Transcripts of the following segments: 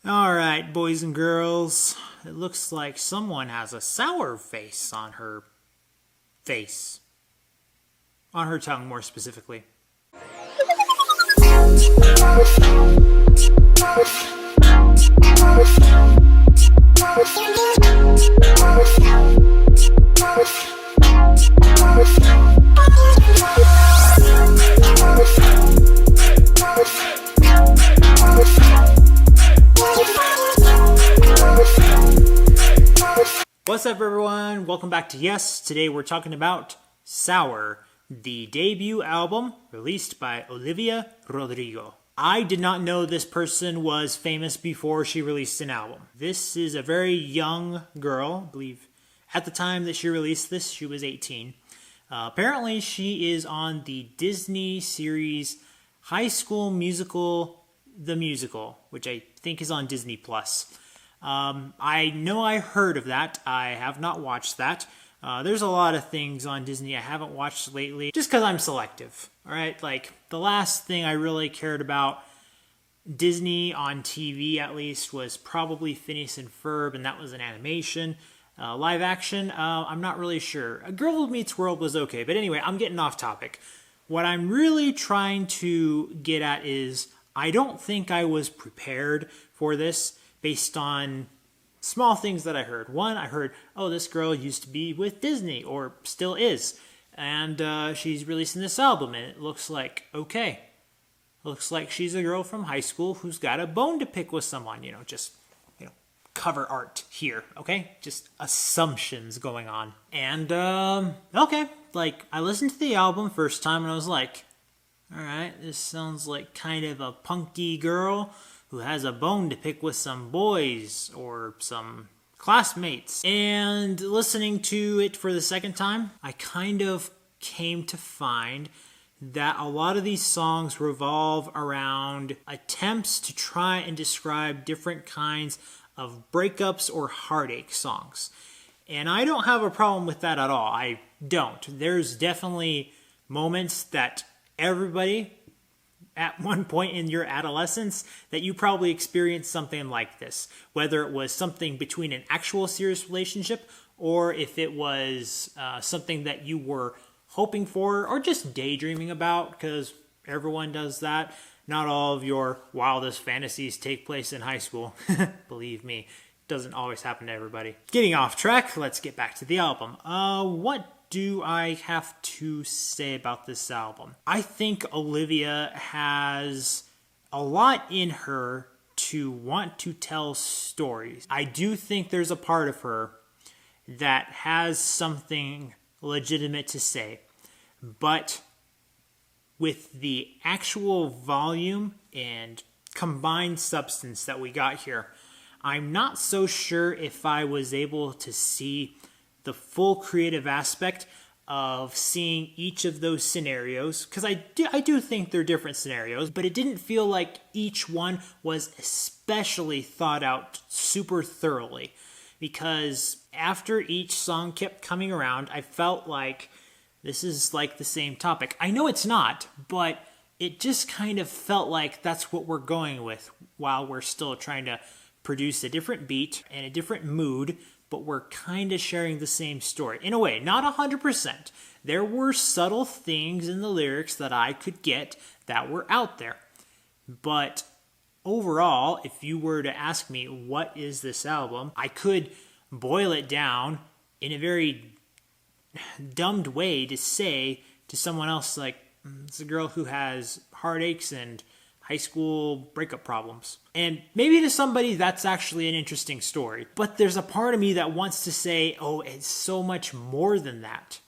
Alright, boys and girls, it looks like someone has a sour face on her face. On her tongue, more specifically. What's up, everyone? Welcome back to Y.E.S. Today we're talking about Sour, the debut album released by Olivia Rodrigo. I did not know this person was famous before she released an album. This is a very young girl. I believe at the time that she released this, she was 18. Apparently, she is on the Disney series High School Musical, The Musical, which I think is on Disney+. I know I heard of that. I have not watched that. There's a lot of things on Disney I haven't watched lately, just because I'm selective. All right, like the last thing I really cared about Disney on TV, at least, was probably Phineas and Ferb, and that was an animation. Live action, I'm not really sure. A Girl Who Meets World was okay, but anyway, I'm getting off topic. What I'm really trying to get at is I don't think I was prepared for this based on small things that I heard. One, I heard, oh, this girl used to be with Disney, or still is, and she's releasing this album, and it looks like, okay. Looks like she's a girl from high school who's got a bone to pick with someone, just cover art here, okay? Just assumptions going on. And, okay, like, I listened to the album first time, and I was like, alright, this sounds like kind of a punky girl who has a bone to pick with some boys or some classmates. And listening to it for the second time, I kind of came to find that a lot of these songs revolve around attempts to try and describe different kinds of breakups or heartache songs. And I don't have a problem with that at all. I don't. There's definitely moments that everybody at one point in your adolescence that you probably experienced something like this, whether it was something between an actual serious relationship or if it was something that you were hoping for or just daydreaming about, because everyone does that. Not all of your wildest fantasies take place in high school. Believe me, it doesn't always happen to everybody. Getting off track, let's get back to the album. What do I have to say about this album? I think Olivia has a lot in her to want to tell stories. I do think there's a part of her that has something legitimate to say, but with the actual volume and combined substance that we got here, I'm not so sure if I was able to see the full creative aspect of seeing each of those scenarios, because I do think they're different scenarios, but it didn't feel like each one was especially thought out super thoroughly, because after each song kept coming around, I felt like this is like the same topic. I know it's not, but it just kind of felt like that's what we're going with while we're still trying to produce a different beat and a different mood, but we're kind of sharing the same story. In a way, not 100%. There were subtle things in the lyrics that I could get that were out there. But overall, if you were to ask me, what is this album? I could boil it down in a very dumbed way to say to someone else, like, it's a girl who has heartaches and high school breakup problems. And maybe to somebody that's actually an interesting story. But there's a part of me that wants to say, oh, it's so much more than that.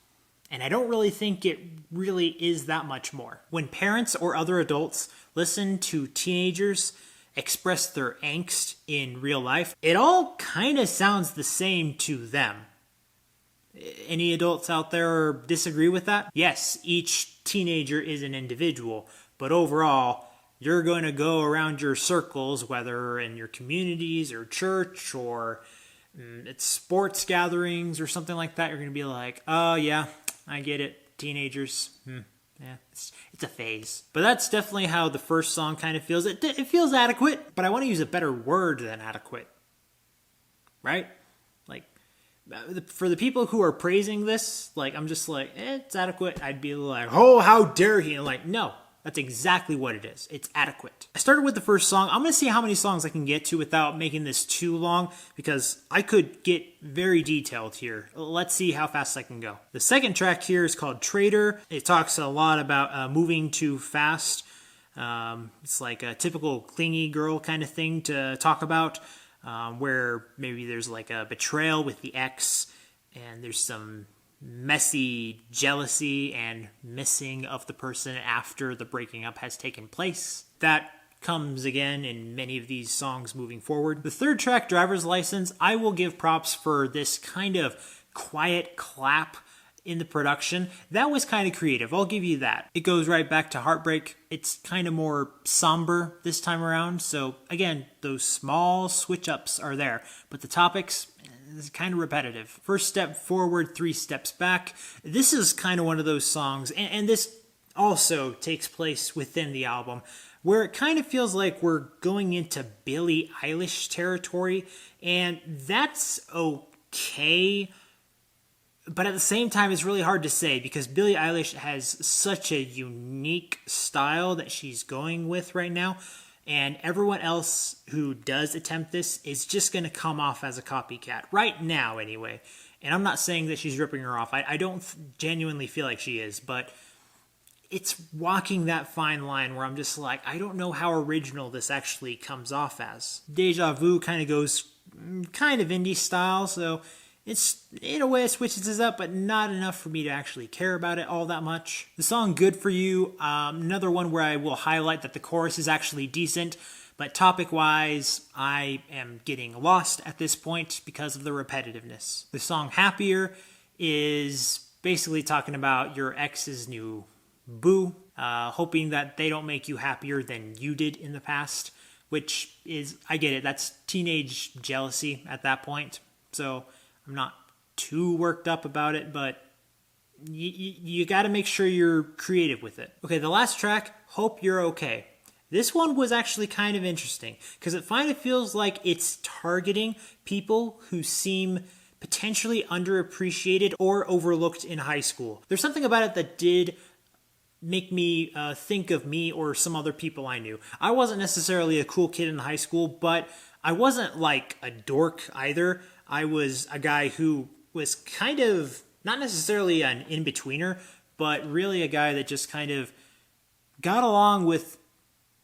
And I don't really think it really is that much more. When parents or other adults listen to teenagers express their angst in real life, it all kind of sounds the same to them. Any adults out there disagree with that? Yes, each teenager is an individual, but overall, you're going to go around your circles, whether in your communities or church or it's sports gatherings or something like that. You're going to be like, oh yeah, I get it. Teenagers, Yeah, it's a phase. But that's definitely how the first song kind of feels. It feels adequate, but I want to use a better word than adequate. Right? Like, for the people who are praising this, like, I'm just like, it's adequate. I'd be like, oh, how dare he? And like, no, that's exactly what it is. It's adequate. I started with the first song. I'm going to see how many songs I can get to without making this too long, because I could get very detailed here. Let's see how fast I can go. The second track here is called Traitor. It talks a lot about moving too fast. It's like a typical clingy girl kind of thing to talk about, where maybe there's like a betrayal with the ex, and there's some messy jealousy and missing of the person after the breaking up has taken place. That comes again in many of these songs moving forward. The third track, Driver's License, I will give props for this kind of quiet clap in the production. That was kind of creative, I'll give you that. It goes right back to Heartbreak. It's kind of more somber this time around, so again, those small switch-ups are there, but the topics, it's kind of repetitive. First step forward, 3 steps back. This is kind of one of those songs, and this also takes place within the album, where it kind of feels like we're going into Billie Eilish territory, and that's okay. But at the same time, it's really hard to say because Billie Eilish has such a unique style that she's going with right now. And everyone else who does attempt this is just going to come off as a copycat. Right now, anyway. And I'm not saying that she's ripping her off. I don't genuinely feel like she is. But it's walking that fine line where I'm just like, I don't know how original this actually comes off as. Deja Vu kind of goes kind of indie style, so it's, in a way, it switches this up, but not enough for me to actually care about it all that much. The song Good For You, another one where I will highlight that the chorus is actually decent, but topic-wise, I am getting lost at this point because of the repetitiveness. The song Happier is basically talking about your ex's new boo, hoping that they don't make you happier than you did in the past, which is, I get it, that's teenage jealousy at that point, so I'm not too worked up about it, but you got to make sure you're creative with it. Okay, the last track, Hope You're Okay. This one was actually kind of interesting because it finally feels like it's targeting people who seem potentially underappreciated or overlooked in high school. There's something about it that did make me think of me or some other people I knew. I wasn't necessarily a cool kid in high school, but I wasn't like a dork either. I was a guy who was kind of, not necessarily an in-betweener, but really a guy that just kind of got along with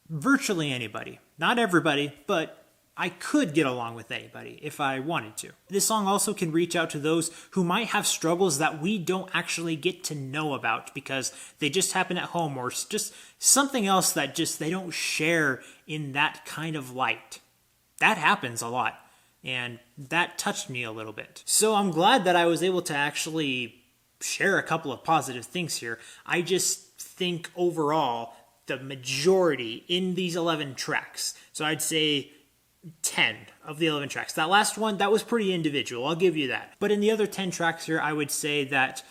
virtually anybody. Not everybody, but I could get along with anybody if I wanted to. This song also can reach out to those who might have struggles that we don't actually get to know about because they just happen at home or just something else that just they don't share in that kind of light. That happens a lot. And that touched me a little bit. So I'm glad that I was able to actually share a couple of positive things here. I just think overall, the majority in these 11 tracks, so I'd say 10 of the 11 tracks. That last one, that was pretty individual, I'll give you that. But in the other 10 tracks here, I would say that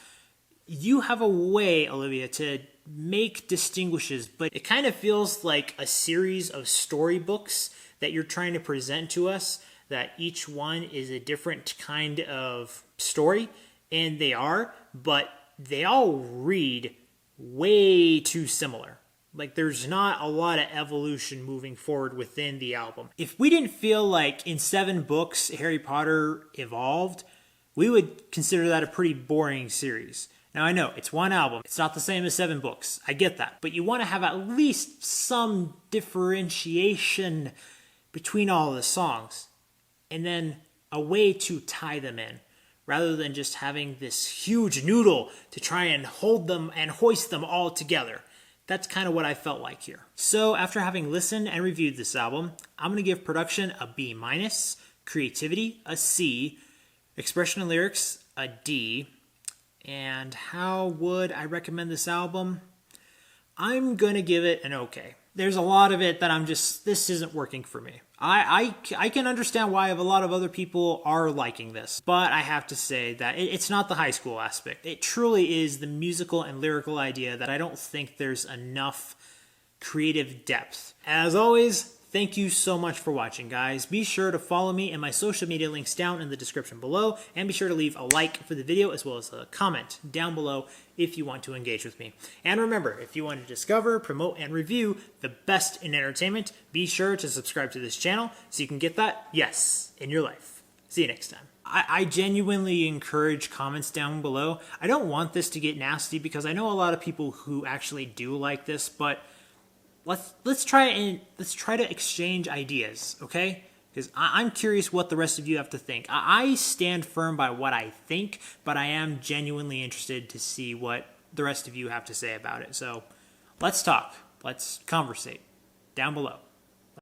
you have a way, Olivia, to make distinguishes, but it kind of feels like a series of storybooks that you're trying to present to us, that each one is a different kind of story, and they are, but they all read way too similar. Like, there's not a lot of evolution moving forward within the album. If we didn't feel like in 7 books Harry Potter evolved, we would consider that a pretty boring series. Now, I know, it's one album. It's not the same as 7 books. I get that. But you want to have at least some differentiation between all of the songs. And then a way to tie them in, rather than just having this huge noodle to try and hold them and hoist them all together. That's kind of what I felt like here. So after having listened and reviewed this album, I'm going to give production a B-, creativity a C, expression and lyrics a D, and how would I recommend this album? I'm going to give it an okay. there's a lot of it that I'm just, this isn't working for me. I can understand why a lot of other people are liking this, but I have to say that it's not the high school aspect. It truly is the musical and lyrical idea that I don't think there's enough creative depth. As always, thank you so much for watching, guys. Be sure to follow me and my social media links down in the description below, and be sure to leave a like for the video as well as a comment down below if you want to engage with me. And remember, if you want to discover, promote, and review the best in entertainment, be sure to subscribe to this channel so you can get that yes in your life. See you next time. I genuinely encourage comments down below. I don't want this to get nasty because I know a lot of people who actually do like this, but let's try to exchange ideas, okay? Because I'm curious what the rest of you have to think. I stand firm by what I think, but I am genuinely interested to see what the rest of you have to say about it. So let's talk. Let's conversate down below.